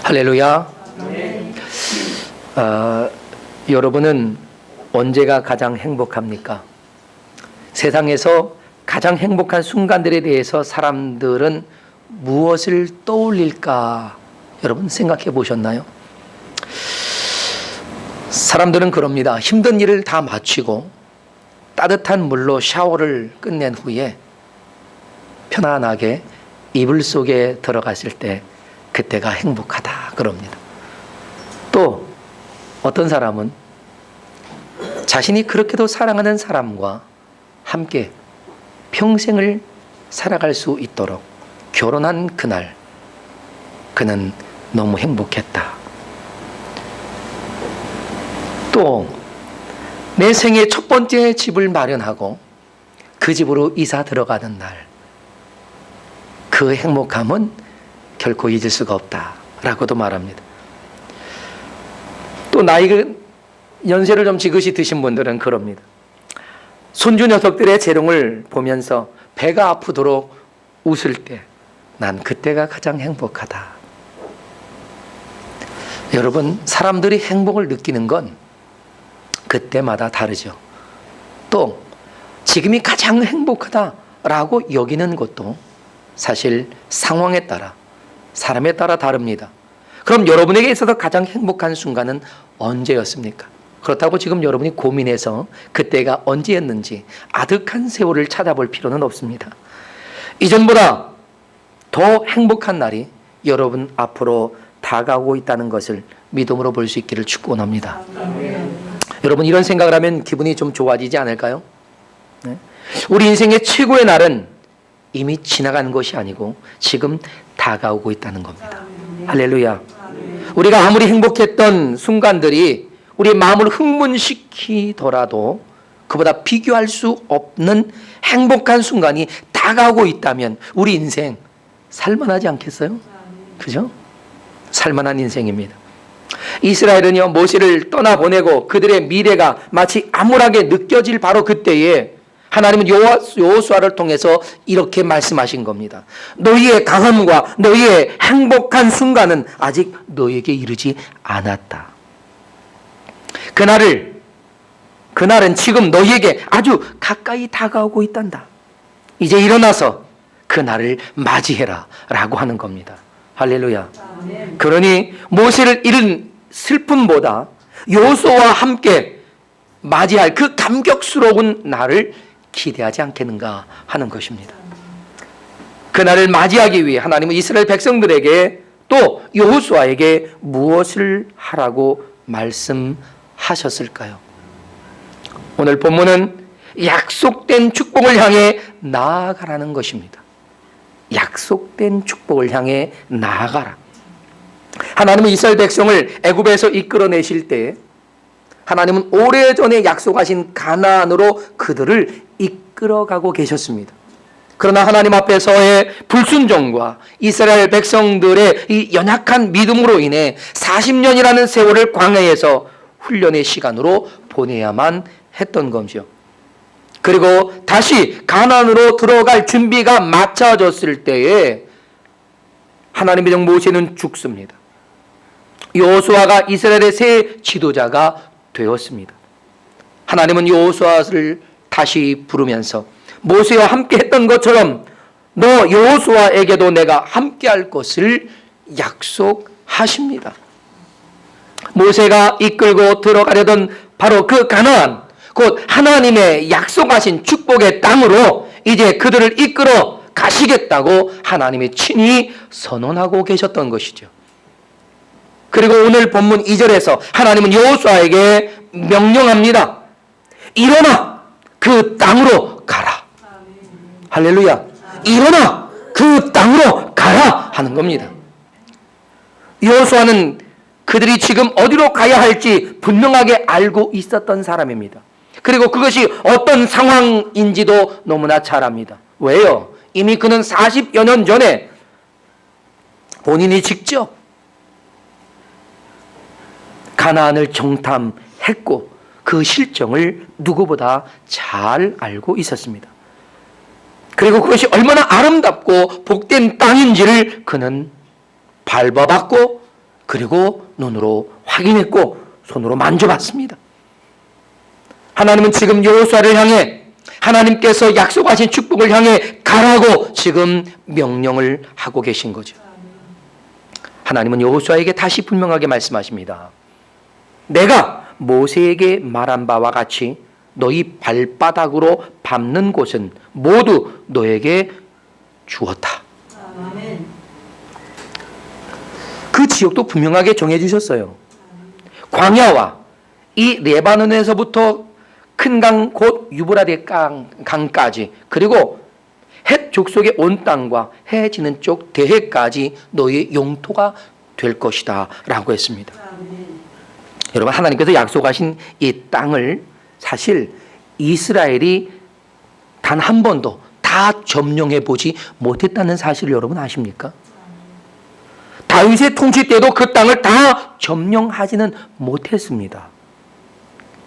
할렐루야. 여러분은 언제가 가장 행복합니까? 세상에서 가장 행복한 순간들에 대해서 사람들은 무엇을 떠올릴까? 여러분 생각해 보셨나요? 사람들은 그럽니다. 힘든 일을 다 마치고 따뜻한 물로 샤워를 끝낸 후에 편안하게 이불 속에 들어갔을 때 그때가 행복하다 그럽니다. 또 어떤 사람은 자신이 그렇게도 사랑하는 사람과 함께 평생을 살아갈 수 있도록 결혼한 그날 그는 너무 행복했다. 또 내 생애 첫 번째 집을 마련하고 그 집으로 이사 들어가는 날 그 행복함은 결코 잊을 수가 없다라고도 말합니다. 또 연세를 좀 지긋이 드신 분들은 그럽니다. 손주 녀석들의 재롱을 보면서 배가 아프도록 웃을 때 난 그때가 가장 행복하다. 여러분, 사람들이 행복을 느끼는 건 그때마다 다르죠. 또 지금이 가장 행복하다라고 여기는 것도 사실 상황에 따라, 사람에 따라 다릅니다. 그럼 여러분에게 있어서 가장 행복한 순간은 언제였습니까? 그렇다고 지금 여러분이 고민해서 그때가 언제였는지 아득한 세월을 찾아볼 필요는 없습니다. 이전보다 더 행복한 날이 여러분 앞으로 다가오고 있다는 것을 믿음으로 볼 수 있기를 축원합니다. 여러분, 이런 생각을 하면 기분이 좀 좋아지지 않을까요? 네? 우리 인생의 최고의 날은 이미 지나간 것이 아니고 지금 다가오고 있다는 겁니다. 할렐루야. 우리가 아무리 행복했던 순간들이 우리의 마음을 흥분시키더라도 그보다 비교할 수 없는 행복한 순간이 다가오고 있다면 우리 인생 살만하지 않겠어요? 그죠? 살만한 인생입니다. 이스라엘은요, 모세를 떠나보내고 그들의 미래가 마치 암울하게 느껴질 바로 그때에 하나님은 여호수아를 통해서 이렇게 말씀하신 겁니다. 너희의 강함과 너희의 행복한 순간은 아직 너희에게 이르지 않았다. 그날은 지금 너희에게 아주 가까이 다가오고 있단다. 이제 일어나서 그날을 맞이해라 라고 하는 겁니다. 할렐루야. 그러니 모세를 잃은 슬픔보다 여호수아와 함께 맞이할 그 감격스러운 날을 기대하지 않겠는가 하는 것입니다. 그날을 맞이하기 위해 하나님은 이스라엘 백성들에게 또 여호수아에게 무엇을 하라고 말씀하셨을까요? 오늘 본문은 약속된 축복을 향해 나아가라는 것입니다. 약속된 축복을 향해 나아가라. 하나님은 이스라엘 백성을 애굽에서 이끌어내실 때 하나님은 오래전에 약속하신 가나안으로 그들을 이끌어가고 계셨습니다. 그러나 하나님 앞에서의 불순종과 이스라엘 백성들의 이 연약한 믿음으로 인해 40년이라는 세월을 광야에서 훈련의 시간으로 보내야만 했던 거죠. 그리고 다시 가나안으로 들어갈 준비가 마쳐졌을 때에 하나님의 종 모세는 죽습니다. 여호수아가 이스라엘의 새 지도자가 되었습니다. 하나님은 여호수아를 다시 부르면서 모세와 함께 했던 것처럼 너 여호수아에게도 내가 함께 할 것을 약속하십니다. 모세가 이끌고 들어가려던 바로 그 가나안, 곧 하나님의 약속하신 축복의 땅으로 이제 그들을 이끌어 가시겠다고 하나님이 친히 선언하고 계셨던 것이죠. 그리고 오늘 본문 2절에서 하나님은 여호수아에게 명령합니다. 일어나 그 땅으로 가라. 할렐루야. 일어나 그 땅으로 가라 하는 겁니다. 여호수아는 그들이 지금 어디로 가야 할지 분명하게 알고 있었던 사람입니다. 그리고 그것이 어떤 상황인지도 너무나 잘 압니다. 왜요? 이미 그는 40여 년 전에 본인이 직접 가나안을 정탐했고 그 실정을 누구보다 잘 알고 있었습니다. 그리고 그것이 얼마나 아름답고 복된 땅인지를 그는 밟아봤고 그리고 눈으로 확인했고 손으로 만져봤습니다. 하나님은 지금 여호수아를 향해 하나님께서 약속하신 축복을 향해 가라고 지금 명령을 하고 계신 거죠. 하나님은 여호수아에게 다시 분명하게 말씀하십니다. 내가 모세에게 말한 바와 같이 너희 발바닥으로 밟는 곳은 모두 너에게 주었다. 그 지역도 분명하게 정해주셨어요. 광야와 이 레바논에서부터 큰 강 곧 유브라데 강까지, 그리고 헷 족속의 온 땅과 해 지는 쪽 대해까지 너희의 영토가 될 것이다 라고 했습니다. 여러분, 하나님께서 약속하신 이 땅을 사실 이스라엘이 단 한 번도 다 점령해 보지 못했다는 사실을 여러분 아십니까? 다윗의 통치 때도 그 땅을 다 점령하지는 못했습니다.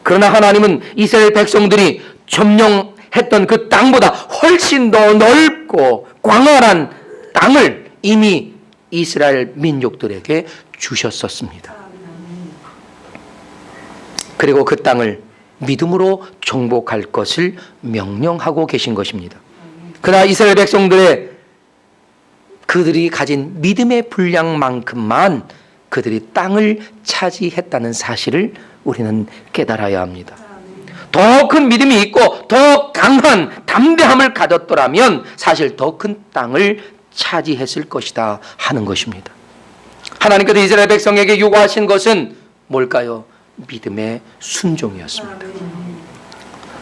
그러나 하나님은 이스라엘 백성들이 점령했던 그 땅보다 훨씬 더 넓고 광활한 땅을 이미 이스라엘 민족들에게 주셨었습니다. 그리고 그 땅을 믿음으로 정복할 것을 명령하고 계신 것입니다. 그러나 이스라엘 백성들의 그들이 가진 믿음의 분량만큼만 그들이 땅을 차지했다는 사실을 우리는 깨달아야 합니다. 더 큰 믿음이 있고 더 강한 담대함을 가졌더라면 사실 더 큰 땅을 차지했을 것이다 하는 것입니다. 하나님께서 이스라엘 백성에게 요구하신 것은 뭘까요? 믿음의 순종이었습니다.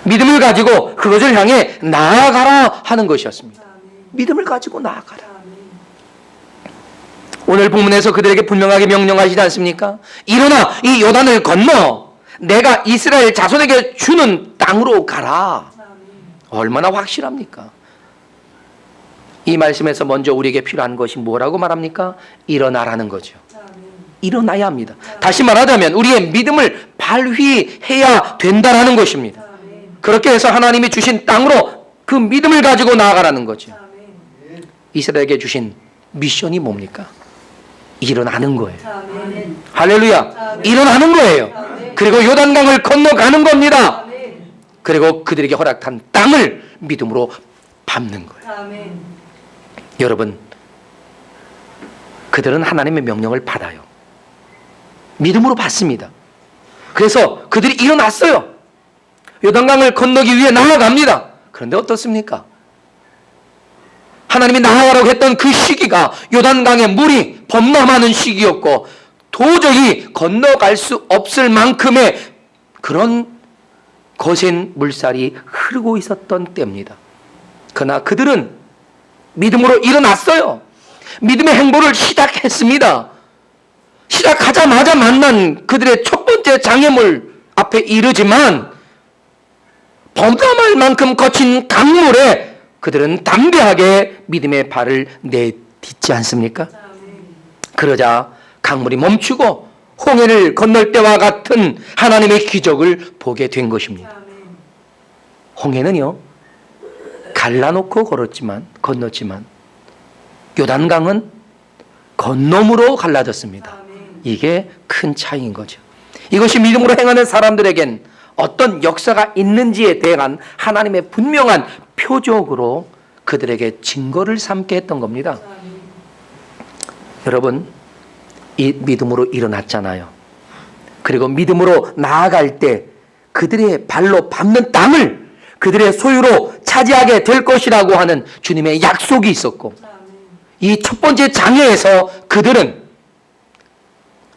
믿음을 가지고 그것을 향해 나아가라 하는 것이었습니다. 믿음을 가지고 나아가라. 오늘 본문에서 그들에게 분명하게 명령하시지 않습니까? 일어나 이 요단을 건너 내가 이스라엘 자손에게 주는 땅으로 가라. 얼마나 확실합니까? 이 말씀에서 먼저 우리에게 필요한 것이 뭐라고 말합니까? 일어나라는 거죠. 일어나야 합니다. 다시 말하자면 우리의 믿음을 발휘해야 된다라는 것입니다. 그렇게 해서 하나님이 주신 땅으로 그 믿음을 가지고 나아가라는 거죠. 이스라엘에게 주신 미션이 뭡니까? 일어나는 거예요. 할렐루야. 일어나는 거예요. 그리고 요단강을 건너가는 겁니다. 그리고 그들에게 허락한 땅을 믿음으로 밟는 거예요. 여러분, 그들은 하나님의 명령을 받아요. 믿음으로 받습니다. 그래서 그들이 일어났어요. 요단강을 건너기 위해 나아갑니다. 그런데 어떻습니까? 하나님이 나아가라고 했던 그 시기가 요단강의 물이 범람하는 시기였고 도저히 건너갈 수 없을 만큼의 그런 거센 물살이 흐르고 있었던 때입니다. 그러나 그들은 믿음으로 일어났어요. 믿음의 행보를 시작했습니다. 시작하자마자 만난 그들의 첫 번째 장애물 앞에 이르지만 범람할 만큼 거친 강물에 그들은 담대하게 믿음의 발을 내딛지 않습니까? 그러자 강물이 멈추고 홍해를 건널 때와 같은 하나님의 기적을 보게 된 것입니다. 홍해는요, 갈라놓고 건넜지만 요단강은 건너므로 갈라졌습니다. 이게 큰 차이인 거죠. 이것이 믿음으로 행하는 사람들에겐 어떤 역사가 있는지에 대한 하나님의 분명한 표적으로 그들에게 증거를 삼게 했던 겁니다. 여러분, 이 믿음으로 일어났잖아요. 그리고 믿음으로 나아갈 때 그들의 발로 밟는 땅을 그들의 소유로 차지하게 될 것이라고 하는 주님의 약속이 있었고, 이 첫 번째 장애에서 그들은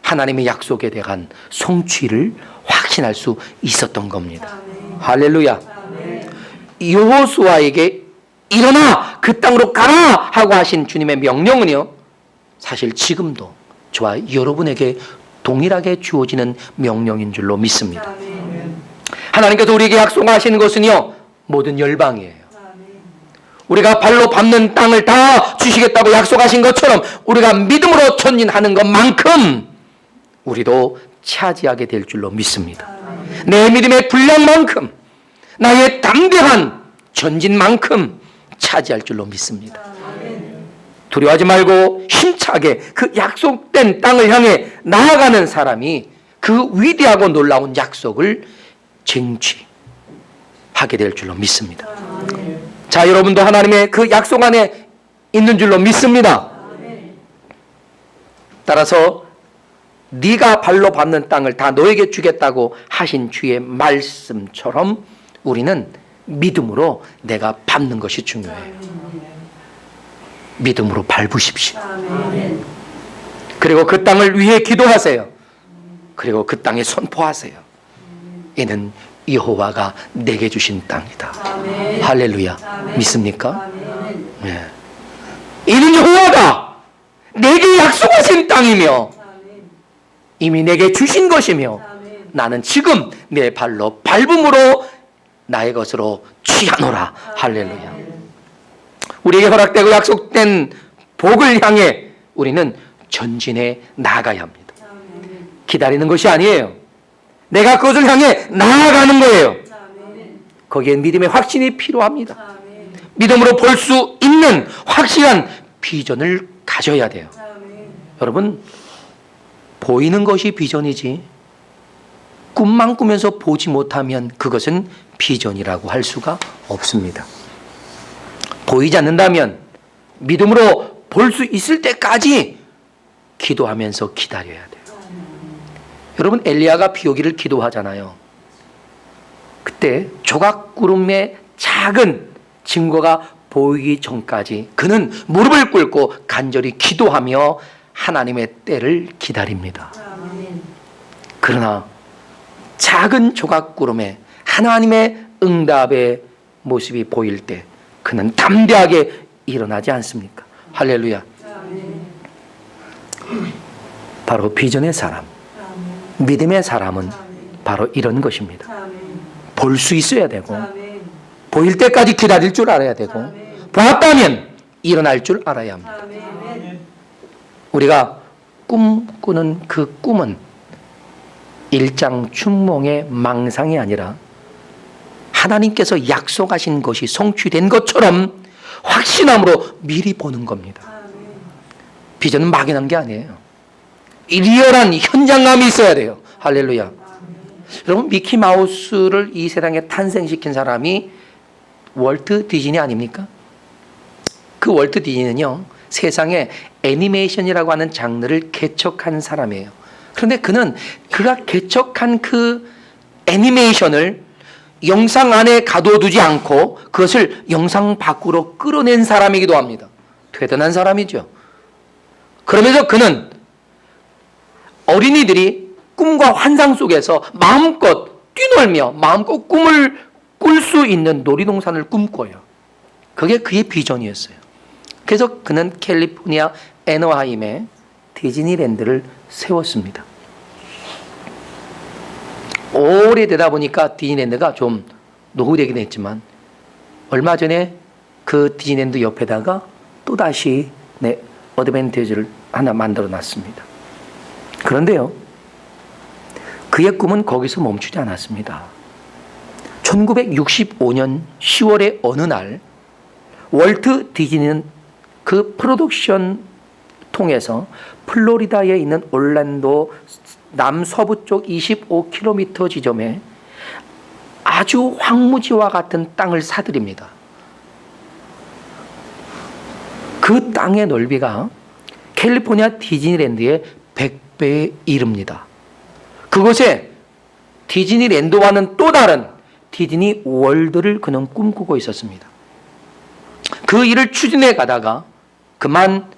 하나님의 약속에 대한 성취를 확신할 수 있었던 겁니다. 할렐루야. 여호수아에게 일어나 그 땅으로 가라 하고 하신 주님의 명령은요, 사실 지금도 저와 여러분에게 동일하게 주어지는 명령인 줄로 믿습니다. 하나님께서 우리에게 약속하시는 것은요, 모든 열방이에요. 우리가 발로 밟는 땅을 다 주시겠다고 약속하신 것처럼 우리가 믿음으로 전진하는 것만큼 우리도 차지하게 될 줄로 믿습니다. 내 믿음의 분량만큼, 나의 담대한 전진만큼 차지할 줄로 믿습니다. 두려워하지 말고 힘차게 그 약속된 땅을 향해 나아가는 사람이 그 위대하고 놀라운 약속을 쟁취하게 될 줄로 믿습니다. 자, 여러분도 하나님의 그 약속 안에 있는 줄로 믿습니다. 따라서 네가 발로 밟는 땅을 다 너에게 주겠다고 하신 주의 말씀처럼 우리는 믿음으로 내가 밟는 것이 중요해요. 믿음으로 밟으십시오. 그리고 그 땅을 위해 기도하세요. 그리고 그 땅에 선포하세요. 이는 여호와가 내게 주신 땅이다. 할렐루야. 믿습니까? 네. 이는 여호와가 내게 약속하신 땅이며 이미 내게 주신 것이며 나는 지금 내 발로 밟음으로 나의 것으로 취하노라. 할렐루야. 우리에게 허락되고 약속된 복을 향해 우리는 전진해 나아가야 합니다. 기다리는 것이 아니에요. 내가 그것을 향해 나아가는 거예요. 거기엔 믿음의 확신이 필요합니다. 믿음으로 볼 수 있는 확실한 비전을 가져야 돼요. 여러분, 보이는 것이 비전이지 꿈만 꾸면서 보지 못하면 그것은 비전이라고 할 수가 없습니다. 보이지 않는다면 믿음으로 볼 수 있을 때까지 기도하면서 기다려야 돼요. 여러분, 엘리야가 비 오기를 기도하잖아요. 그때 조각구름의 작은 증거가 보이기 전까지 그는 무릎을 꿇고 간절히 기도하며 하나님의 때를 기다립니다. 그러나 작은 조각구름에 하나님의 응답의 모습이 보일 때 그는 담대하게 일어나지 않습니까? 할렐루야. 바로 비전의 사람, 믿음의 사람은 바로 이런 것입니다. 볼 수 있어야 되고 보일 때까지 기다릴 줄 알아야 되고 보았다면 일어날 줄 알아야 합니다. 우리가 꿈꾸는 그 꿈은 일장춘몽의 망상이 아니라 하나님께서 약속하신 것이 성취된 것처럼 확신함으로 미리 보는 겁니다. 비전은 막연한 게 아니에요. 리얼한 현장감이 있어야 돼요. 할렐루야. 여러분, 미키마우스를 이 세상에 탄생시킨 사람이 월트 디즈니 아닙니까? 그 월트 디즈니는요, 세상에 애니메이션이라고 하는 장르를 개척한 사람이에요. 그런데 그가 개척한 그 애니메이션을 영상 안에 가둬두지 않고 그것을 영상 밖으로 끌어낸 사람이기도 합니다. 대단한 사람이죠. 그러면서 그는 어린이들이 꿈과 환상 속에서 마음껏 뛰놀며 마음껏 꿈을 꿀 수 있는 놀이동산을 꿈꿔요. 그게 그의 비전이었어요. 그래서 그는 캘리포니아 애너하임에 디즈니랜드를 세웠습니다. 오래되다 보니까 디즈니랜드가 좀 노후되긴 했지만 얼마 전에 그 디즈니랜드 옆에다가 또다시 어드밴티지를 하나 만들어 놨습니다. 그런데요, 그의 꿈은 거기서 멈추지 않았습니다. 1965년 10월의 어느 날 월트 디즈니는 그 프로덕션 통해서 플로리다에 있는 올랜도 남서부 쪽 25km 지점에 아주 황무지와 같은 땅을 사들입니다. 그 땅의 넓이가 캘리포니아 디즈니랜드의 100배에 이릅니다. 그곳에 디즈니랜드와는 또 다른 디즈니 월드를 그는 꿈꾸고 있었습니다. 그 일을 추진해 가다가 그만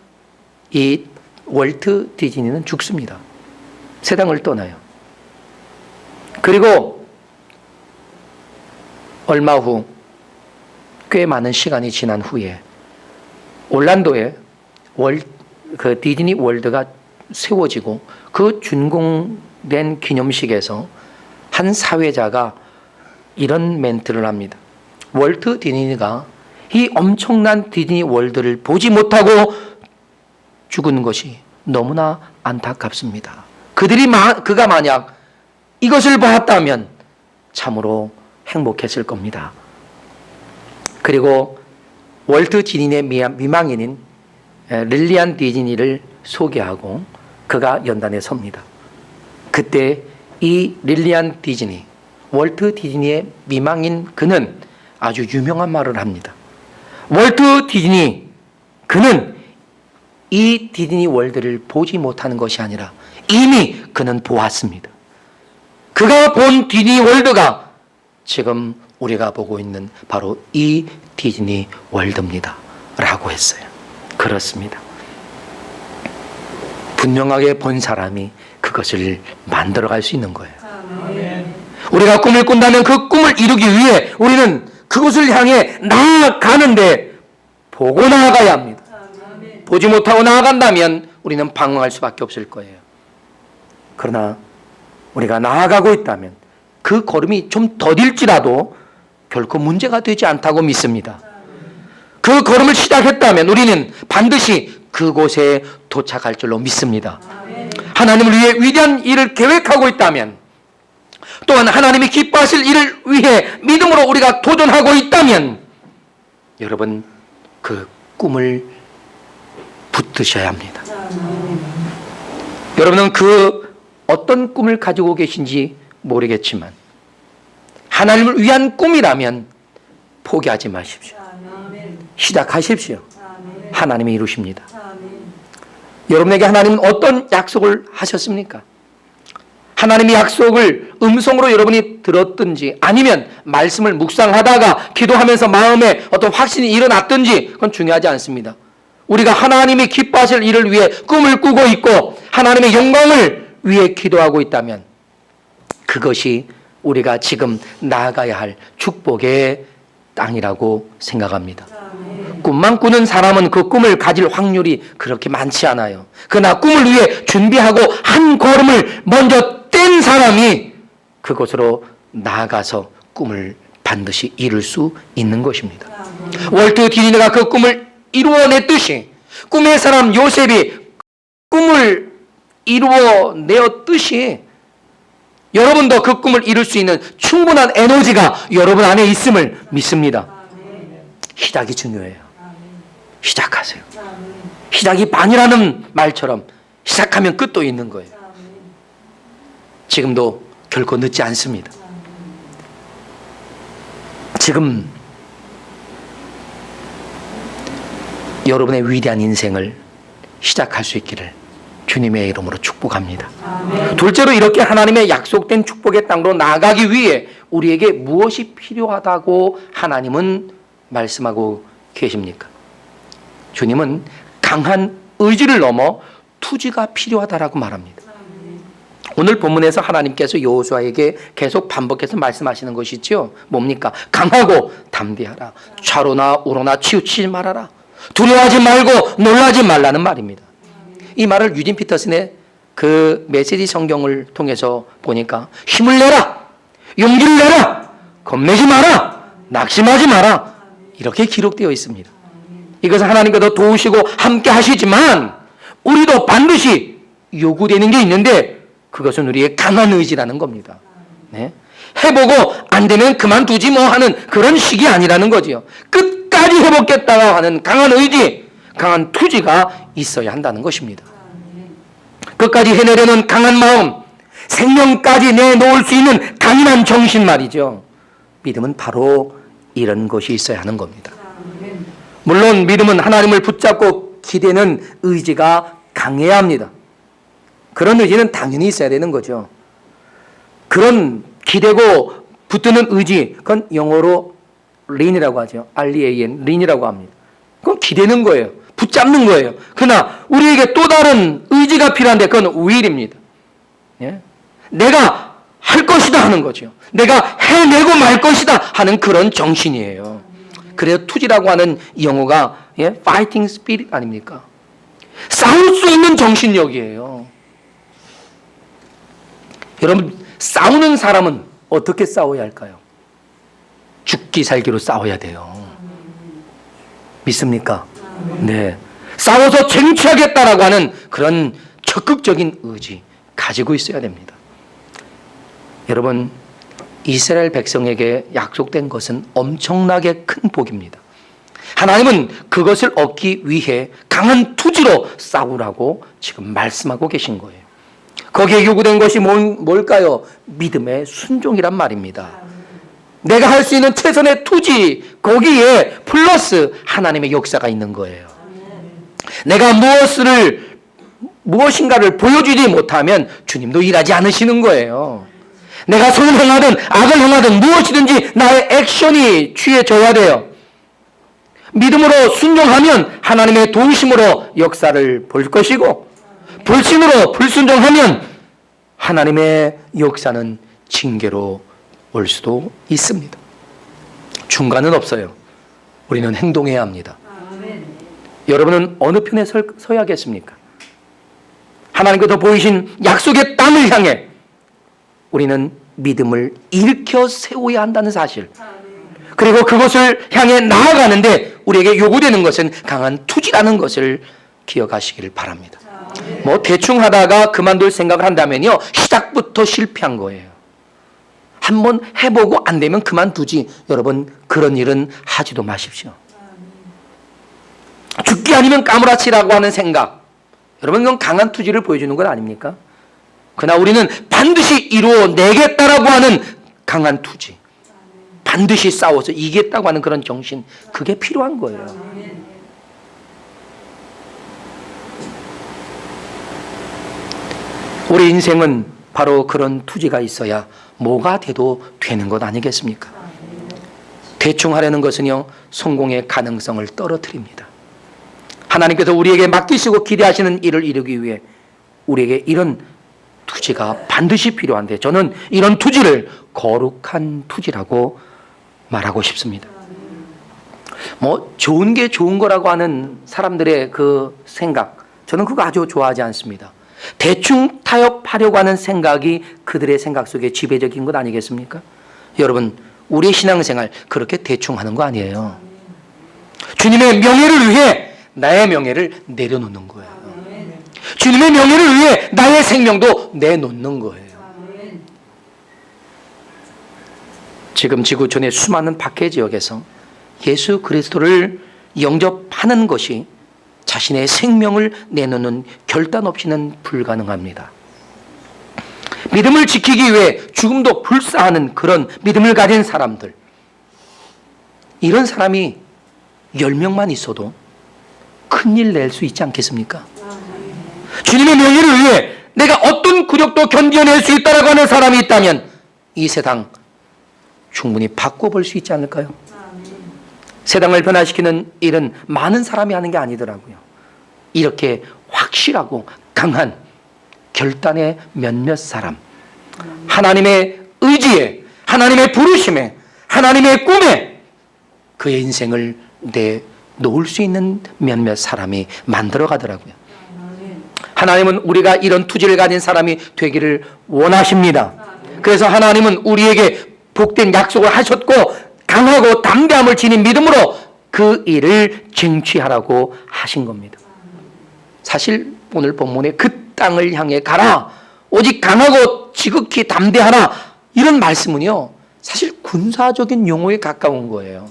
이 월트 디즈니는 죽습니다. 세상을 떠나요. 그리고 얼마 후, 꽤 많은 시간이 지난 후에 올란도에 그 디즈니 월드가 세워지고 그 준공된 기념식에서 한 사회자가 이런 멘트를 합니다. 월트 디즈니가 이 엄청난 디즈니 월드를 보지 못하고 죽은 것이 너무나 안타깝습니다. 그가 만약 이것을 보았다면 참으로 행복했을 겁니다. 그리고 월트 디즈니의 미망인인 릴리안 디즈니를 소개하고 그가 연단에 섭니다. 그때 이 릴리안 디즈니, 월트 디즈니의 미망인 그는 아주 유명한 말을 합니다. 월트 디즈니, 그는 이 디즈니 월드를 보지 못하는 것이 아니라 이미 그는 보았습니다. 그가 본 디즈니 월드가 지금 우리가 보고 있는 바로 이 디즈니 월드입니다 라고 했어요. 그렇습니다. 분명하게 본 사람이 그것을 만들어갈 수 있는 거예요. 우리가 꿈을 꾼다면 그 꿈을 이루기 위해 우리는 그곳을 향해 나아가는데 보고 나아가야 합니다. 보지 못하고 나아간다면 우리는 방황할 수밖에 없을 거예요. 그러나 우리가 나아가고 있다면 그 걸음이 좀 더딜지라도 결코 문제가 되지 않다고 믿습니다. 그 걸음을 시작했다면 우리는 반드시 그곳에 도착할 줄로 믿습니다. 하나님을 위해 위대한 일을 계획하고 있다면, 또한 하나님이 기뻐하실 일을 위해 믿음으로 우리가 도전하고 있다면 여러분 그 꿈을 붙드셔야 합니다. 여러분은 그 어떤 꿈을 가지고 계신지 모르겠지만 하나님을 위한 꿈이라면 포기하지 마십시오. 시작하십시오. 하나님이 이루십니다. 여러분에게 하나님은 어떤 약속을 하셨습니까? 하나님의 약속을 음성으로 여러분이 들었든지 아니면 말씀을 묵상하다가 기도하면서 마음에 어떤 확신이 일어났든지 그건 중요하지 않습니다. 우리가 하나님이 기뻐하실 일을 위해 꿈을 꾸고 있고 하나님의 영광을 위해 기도하고 있다면 그것이 우리가 지금 나아가야 할 축복의 땅이라고 생각합니다. 꿈만 꾸는 사람은 그 꿈을 가질 확률이 그렇게 많지 않아요. 그러나 꿈을 위해 준비하고 한 걸음을 먼저 뗀 사람이 그곳으로 나아가서 꿈을 반드시 이룰 수 있는 것입니다. 월트 디즈니가 그 꿈을 이루어냈듯이 꿈의 사람 요셉이 꿈을 이루어내었듯이 여러분도 그 꿈을 이룰 수 있는 충분한 에너지가 여러분 안에 있음을 믿습니다. 시작이 중요해요. 시작하세요. 시작이 반이라는 말처럼 시작하면 끝도 있는 거예요. 지금도 결코 늦지 않습니다. 지금 여러분의 위대한 인생을 시작할 수 있기를 주님의 이름으로 축복합니다. 둘째로 이렇게 하나님의 약속된 축복의 땅으로 나아가기 위해 우리에게 무엇이 필요하다고 하나님은 말씀하고 계십니까? 주님은 강한 의지를 넘어 투지가 필요하다라고 말합니다. 오늘 본문에서 하나님께서 여호수아에게 계속 반복해서 말씀하시는 것이죠. 뭡니까? 강하고 담대하라. 좌로나 우로나 치우치지 말아라. 두려워하지 말고 놀라지 말라는 말입니다. 이 말을 유진 피터슨의 그 메시지 성경을 통해서 보니까 힘을 내라, 용기를 내라, 겁내지 마라, 낙심하지 마라 이렇게 기록되어 있습니다. 이것은 하나님께서 도우시고 함께 하시지만 우리도 반드시 요구되는 게 있는데 그것은 우리의 강한 의지라는 겁니다. 네? 해보고 안 되면 그만두지 뭐 하는 그런 식이 아니라는 거지요. 끝까지 해보겠다고 하는 강한 의지, 강한 투지가 있어야 한다는 것입니다. 끝까지 해내려는 강한 마음, 생명까지 내놓을 수 있는 강인한 정신 말이죠. 믿음은 바로 이런 것이 있어야 하는 겁니다. 물론 믿음은 하나님을 붙잡고 기대는 의지가 강해야 합니다. 그런 의지는 당연히 있어야 되는 거죠. 그런 기대고 붙드는 의지, 그건 영어로 린이라고 하죠. R-E-A-N, 린이라고 합니다. 그건 기대는 거예요. 붙잡는 거예요. 그러나 우리에게 또 다른 의지가 필요한데 그건 will입니다. 예? 내가 할 것이다 하는 거죠. 내가 해내고 말 것이다 하는 그런 정신이에요. 그래서 투지라고 하는 영어가 fighting spirit 아닙니까? 싸울 수 있는 정신력이에요. 여러분, 싸우는 사람은 어떻게 싸워야 할까요? 죽기 살기로 싸워야 돼요. 믿습니까? 네. 싸워서 쟁취하겠다라고 하는 그런 적극적인 의지 가지고 있어야 됩니다. 여러분, 이스라엘 백성에게 약속된 것은 엄청나게 큰 복입니다. 하나님은 그것을 얻기 위해 강한 투지로 싸우라고 지금 말씀하고 계신 거예요. 거기에 요구된 것이 뭘까요? 믿음의 순종이란 말입니다. 내가 할 수 있는 최선의 투지, 거기에 플러스 하나님의 역사가 있는 거예요. 내가 무엇인가를 보여주지 못하면 주님도 일하지 않으시는 거예요. 내가 선을 행하든 악을 행하든 무엇이든지 나의 액션이 취해져야 돼요. 믿음으로 순종하면 하나님의 도우심으로 역사를 볼 것이고, 불신으로 불순종하면 하나님의 역사는 징계로 올 수도 있습니다. 중간은 없어요. 우리는 행동해야 합니다. 여러분은 어느 편에 서야겠습니까? 하나님께서 보이신 약속의 땅을 향해 우리는 믿음을 일으켜 세워야 한다는 사실, 그리고 그것을 향해 나아가는데 우리에게 요구되는 것은 강한 투지라는 것을 기억하시기를 바랍니다. 대충 하다가 그만둘 생각을 한다면요, 시작부터 실패한 거예요. 한번 해보고 안 되면 그만두지. 여러분, 그런 일은 하지도 마십시오. 죽기 아니면 까무라치라고 하는 생각, 여러분, 그건 강한 투지를 보여주는 건 아닙니까? 그러나 우리는 반드시 이루어내겠다라고 하는 강한 투지, 반드시 싸워서 이기겠다고 하는 그런 정신, 그게 필요한 거예요. 우리 인생은 바로 그런 투지가 있어야 뭐가 돼도 되는 것 아니겠습니까? 대충 하려는 것은요, 성공의 가능성을 떨어뜨립니다. 하나님께서 우리에게 맡기시고 기대하시는 일을 이루기 위해 우리에게 이런 투지가 반드시 필요한데, 저는 이런 투지를 거룩한 투지라고 말하고 싶습니다. 좋은 게 좋은 거라고 하는 사람들의 그 생각, 저는 그거 아주 좋아하지 않습니다. 대충 타협하려고 하는 생각이 그들의 생각 속에 지배적인 것 아니겠습니까? 여러분, 우리의 신앙생활 그렇게 대충 하는 거 아니에요. 주님의 명예를 위해 나의 명예를 내려놓는 거예요. 주님의 명예를 위해 나의 생명도 내놓는 거예요. 지금 지구촌의 수많은 박해 지역에서 예수 그리스도를 영접하는 것이 자신의 생명을 내놓는 결단 없이는 불가능합니다. 믿음을 지키기 위해 죽음도 불사하는 그런 믿음을 가진 사람들, 이런 사람이 10명만 있어도 큰일 낼 수 있지 않겠습니까? 주님의 명예를 위해 내가 어떤 굴욕도 견뎌낼 수 있다라고 하는 사람이 있다면 이 세상 충분히 바꿔볼 수 있지 않을까요? 세상을 변화시키는 일은 많은 사람이 하는 게 아니더라고요. 이렇게 확실하고 강한 결단의 몇몇 사람, 하나님의 의지에, 하나님의 부르심에, 하나님의 꿈에 그의 인생을 내놓을 수 있는 몇몇 사람이 만들어 가더라고요. 하나님은 우리가 이런 투지를 가진 사람이 되기를 원하십니다. 그래서 하나님은 우리에게 복된 약속을 하셨고 강하고 담대함을 지닌 믿음으로 그 일을 쟁취하라고 하신 겁니다. 사실 오늘 본문에 그 땅을 향해 가라, 오직 강하고 지극히 담대하라, 이런 말씀은요, 사실 군사적인 용어에 가까운 거예요.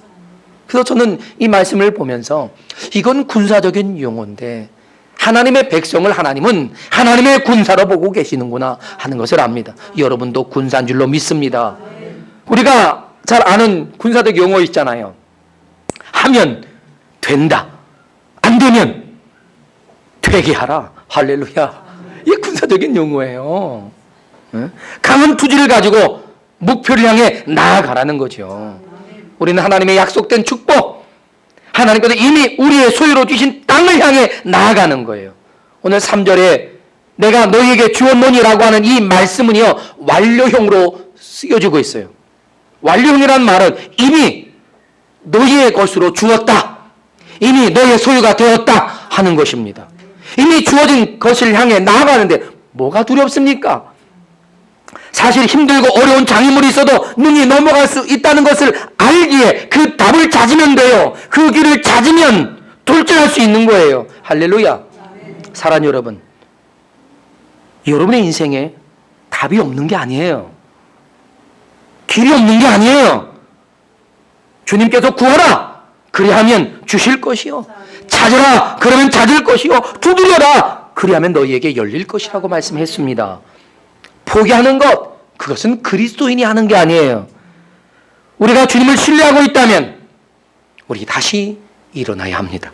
그래서 저는 이 말씀을 보면서 이건 군사적인 용어인데 하나님의 백성을 하나님은 하나님의 군사로 보고 계시는구나 하는 것을 압니다. 여러분도 군사인 줄로 믿습니다. 우리가 잘 아는 군사적 용어 있잖아요. 하면 된다, 안 되면 되게 하라. 할렐루야. 이게 군사적인 용어예요. 강한 투지를 가지고 목표를 향해 나아가라는 거죠. 우리는 하나님의 약속된 축복, 하나님께서 이미 우리의 소유로 주신 땅을 향해 나아가는 거예요. 오늘 3절에 내가 너희에게 주었노니라고 하는 이 말씀은요, 완료형으로 쓰여지고 있어요. 완료형이라는 말은 이미 너희의 것으로 주었다, 이미 너희의 소유가 되었다 하는 것입니다. 이미 주어진 것을 향해 나아가는데 뭐가 두렵습니까? 사실 힘들고 어려운 장애물이 있어도 능히 넘어갈 수 있다는 것을 알기에 그 답을 찾으면 돼요. 그 길을 찾으면 돌진할 수 있는 거예요. 할렐루야. 사랑하는 여러분, 여러분의 인생에 답이 없는 게 아니에요. 길이 없는 게 아니에요. 주님께서 구하라, 그리하면 주실 것이요. 찾으라 그러면 찾을 것이요. 두드려라 그리하면 너희에게 열릴 것이라고 말씀했습니다. 포기하는 것, 그것은 그리스도인이 하는 게 아니에요. 우리가 주님을 신뢰하고 있다면 우리 다시 일어나야 합니다.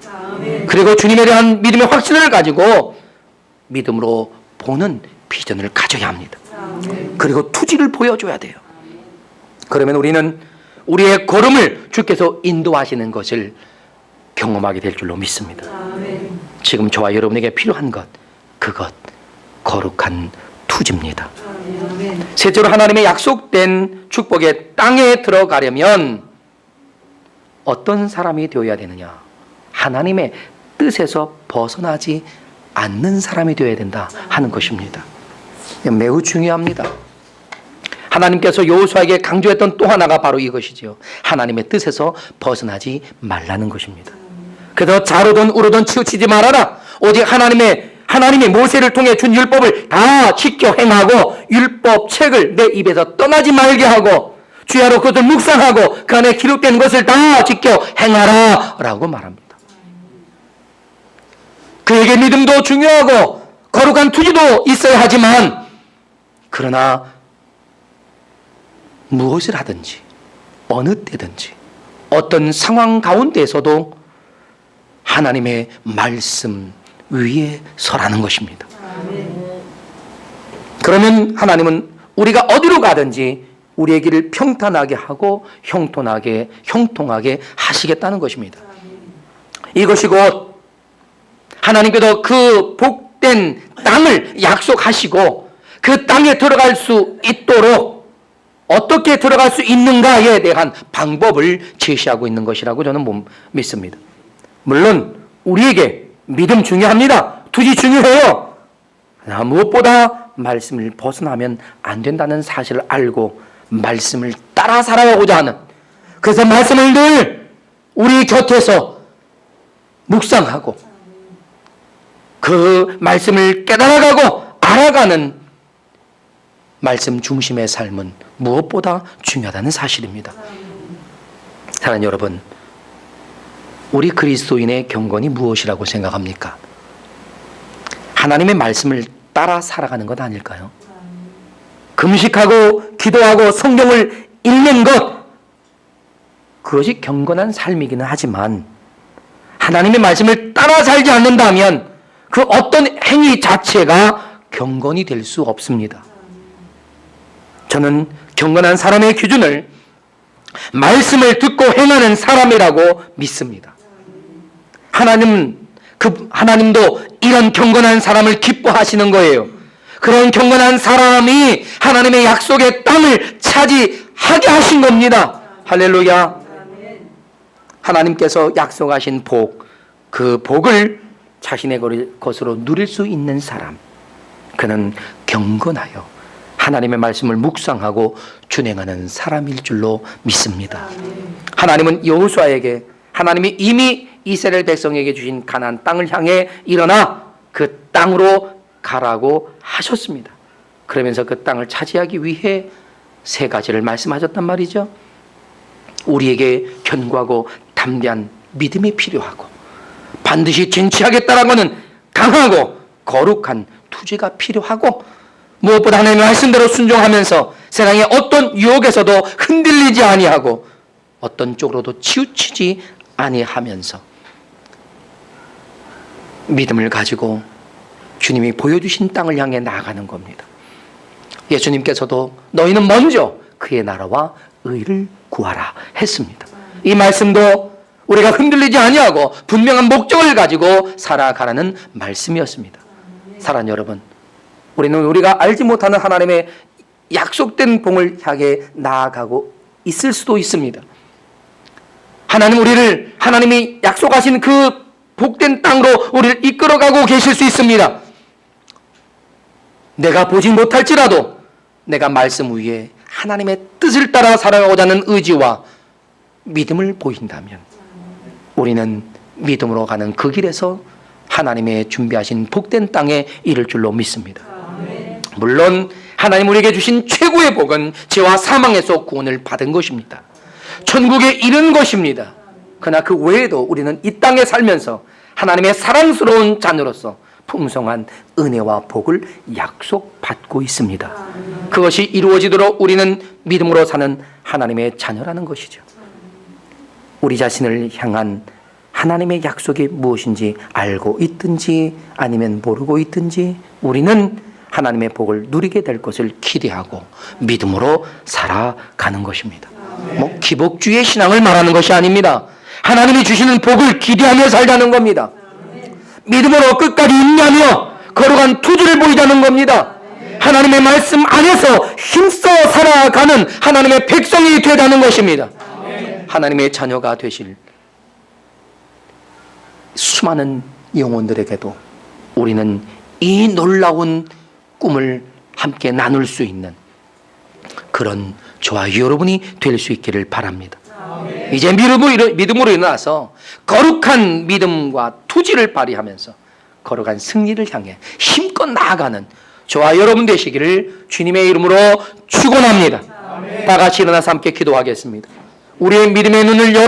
그리고 주님에 대한 믿음의 확신을 가지고 믿음으로 보는 비전을 가져야 합니다. 그리고 투지를 보여줘야 돼요. 그러면 우리는 우리의 걸음을 주께서 인도하시는 것을 경험하게 될 줄로 믿습니다. 지금 저와 여러분에게 필요한 것, 그것 거룩한 투지입니다. 셋째로 하나님의 약속된 축복의 땅에 들어가려면 어떤 사람이 되어야 되느냐? 하나님의 뜻에서 벗어나지 않는 사람이 되어야 된다 하는 것입니다. 매우 중요합니다. 하나님께서 여호수아에게 강조했던 또 하나가 바로 이것이지요. 하나님의 뜻에서 벗어나지 말라는 것입니다. 그래서 좌로든 우로든 치우치지 말아라. 오직 하나님이 모세를 통해 준 율법을 다 지켜 행하고 율법 책을 내 입에서 떠나지 말게 하고 주야로 그것을 묵상하고 그 안에 기록된 것을 다 지켜 행하라 라고 말합니다. 그에게 믿음도 중요하고 거룩한 투지도 있어야 하지만 그러나 무엇을 하든지 어느 때든지 어떤 상황 가운데에서도 하나님의 말씀 위에 서라는 것입니다. 그러면 하나님은 우리가 어디로 가든지 우리의 길을 평탄하게 하고 형통하게 하시겠다는 것입니다. 이것이 곧 하나님께서 그 복된 땅을 약속하시고 그 땅에 들어갈 수 있도록 어떻게 들어갈 수 있는가에 대한 방법을 제시하고 있는 것이라고 저는 믿습니다. 물론 우리에게 믿음 중요합니다. 투지 중요해요. 그러나 무엇보다 말씀을 벗어나면 안 된다는 사실을 알고 말씀을 따라 살아가고자 하는, 그래서 말씀을 늘 우리 곁에서 묵상하고 그 말씀을 깨달아가고 알아가는 말씀 중심의 삶은 무엇보다 중요하다는 사실입니다. 사랑하는 여러분, 우리 그리스도인의 경건이 무엇이라고 생각합니까? 하나님의 말씀을 따라 살아가는 것 아닐까요? 금식하고 기도하고 성경을 읽는 것, 그것이 경건한 삶이기는 하지만 하나님의 말씀을 따라 살지 않는다면 그 어떤 행위 자체가 경건이 될 수 없습니다. 저는 경건한 사람의 기준을 말씀을 듣고 행하는 사람이라고 믿습니다. 하나님도 이런 경건한 사람을 기뻐하시는 거예요. 그런 경건한 사람이 하나님의 약속의 땅을 차지하게 하신 겁니다. 할렐루야. 하나님께서 약속하신 복, 그 복을 자신의 것으로 누릴 수 있는 사람, 그는 경건하여 하나님의 말씀을 묵상하고 준행하는 사람일 줄로 믿습니다. 하나님은 여호수아에게 하나님이 이미 이스라엘 백성에게 주신 가나안 땅을 향해 일어나 그 땅으로 가라고 하셨습니다. 그러면서 그 땅을 차지하기 위해 세 가지를 말씀하셨단 말이죠. 우리에게 견고하고 담대한 믿음이 필요하고 반드시 쟁취하겠다라고는 강하고 거룩한 투지가 필요하고 무엇보다 하나님의 말씀대로 순종하면서 세상의 어떤 유혹에서도 흔들리지 아니하고 어떤 쪽으로도 치우치지 아니하면서 믿음을 가지고 주님이 보여주신 땅을 향해 나아가는 겁니다. 예수님께서도 너희는 먼저 그의 나라와 의를 구하라 했습니다. 이 말씀도 우리가 흔들리지 아니하고 분명한 목적을 가지고 살아가라는 말씀이었습니다. 사랑하는 여러분, 우리는 우리가 알지 못하는 하나님의 약속된 복을 향해 나아가고 있을 수도 있습니다. 하나님이 약속하신 그 복된 땅으로 우리를 이끌어가고 계실 수 있습니다. 내가 보지 못할지라도 내가 말씀 위에 하나님의 뜻을 따라 살아가고자 하는 의지와 믿음을 보인다면 우리는 믿음으로 가는 그 길에서 하나님의 준비하신 복된 땅에 이를 줄로 믿습니다. 물론 하나님 우리에게 주신 최고의 복은 죄와 사망에서 구원을 받은 것입니다. 천국에 이른 것입니다. 그러나 그 외에도 우리는 이 땅에 살면서 하나님의 사랑스러운 자녀로서 풍성한 은혜와 복을 약속받고 있습니다. 그것이 이루어지도록 우리는 믿음으로 사는 하나님의 자녀라는 것이죠. 우리 자신을 향한 하나님의 약속이 무엇인지 알고 있든지 아니면 모르고 있든지 우리는 하나님의 복을 누리게 될 것을 기대하고 믿음으로 살아가는 것입니다. 뭐 기복주의 신앙을 말하는 것이 아닙니다. 하나님이 주시는 복을 기대하며 살자는 겁니다. 믿음으로 끝까지 인내하며 거룩한 투지를 보이자는 겁니다. 하나님의 말씀 안에서 힘써 살아가는 하나님의 백성이 되자는 것입니다. 하나님의 자녀가 되실 수많은 영혼들에게도 우리는 이 놀라운 꿈을 함께 나눌 수 있는 그런 저와 여러분이 될 수 있기를 바랍니다. 이제 믿음으로 일어나서 거룩한 믿음과 투지를 발휘하면서 거룩한 승리를 향해 힘껏 나아가는 저와 여러분 되시기를 주님의 이름으로 축원합니다. 다 같이 일어나서 함께 기도하겠습니다. 우리의 믿음의 눈을 열어